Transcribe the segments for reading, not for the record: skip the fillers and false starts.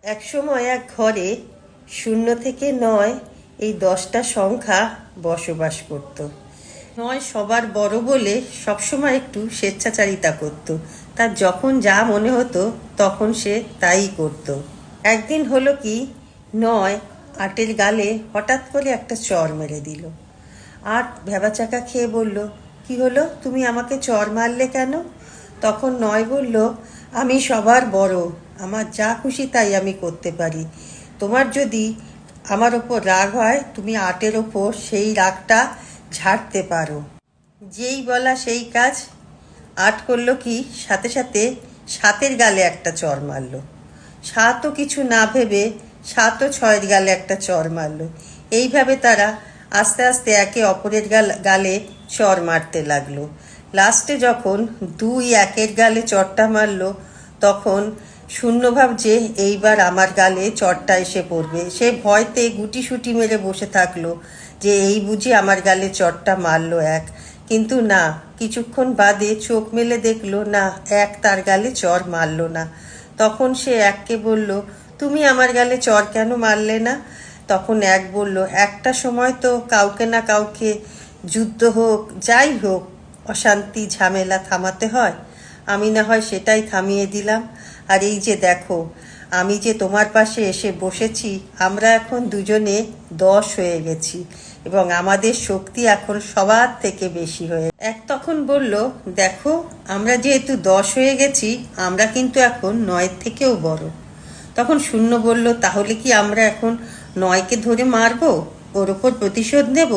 একসময় এক ঘরে 0 থেকে 9 এই 10টা সংখ্যা বসবাস করত। 9 সবার বড় বলে সবসময় একটু স্বেচ্ছাচারিতা করত। তার যখন যা মনে হতো তখন সে তাই করত। একদিন হলো কি, 9 8-এর গালে হঠাৎ করে একটা চর মেরে দিল। 8 ভ্যাবাচাকা খেয়ে বলল, কি হলো, তুমি আমাকে চর মারলে কেন? তখন 9 বলল, আমি সবার বড়, আমার যা খুশি তাই আমি করতে পারি। তোমার যদি আমার ওপর রাগ হয়, তুমি 8-এর ওপর সেই রাগটা ঝাড়তে পারো। যেই বলা সেই কাজ। 8 করলো কি, সাথে সাথে 7-এর গালে একটা চর মারলো। 7ও কিছু না ভেবে 7ও 6-এর গালে একটা চর মারলো। এইভাবে তারা আস্তে আস্তে একে অপরের গালে চর মারতে লাগলো। লাস্টে যখন 2 1-এর গালে চরটা মারলো, তখন শূন্য ভাবছে এইবার আমার গালে চরটা এসে পড়বে। সে ভয়তে গুটিসুটি মেরে বসে থাকলো যে এই বুঝি আমার গালে চরটা মারলো 1। কিন্তু না, কিছুক্ষণ বাদে চোখ মেলে দেখলো না, 1 তার গালে চর মারলো না। তখন সে 1কে বলল, তুমি আমার গালে চর কেন মারলে না? তখন 1 বলল, একটা সময় তো কাউকে না কাউকে যুদ্ধ হোক যাই হোক অশান্তি ঝামেলা থামাতে হয়, আমি না হয় সেটাই থামিয়ে দিলাম। আর এই যে দেখো, আমি যে তোমার পাশে এসে বসেছি, আমরা এখন দুজনে 10 হয়ে গেছি এবং আমাদের শক্তি এখন সবার থেকে বেশি হয়ে। 1 তখন বলল, দেখো, আমরা যেহেতু 10 হয়ে গেছি, আমরা কিন্তু এখন 9-এর থেকেও বড়। তখন 0 বলল, তাহলে কি আমরা এখন 9-কে ধরে মারবো, ওর ওপর প্রতিশোধ নেব?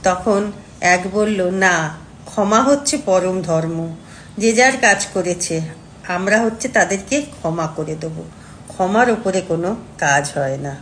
তখন 1 বলল, না, ক্ষমা হচ্ছে পরম ধর্ম। যে যার কাজ করেছে, আমরা হচ্ছে তাদেরকে ক্ষমা করে দেবো। ক্ষমার ওপরে কোনো কাজ হয় না।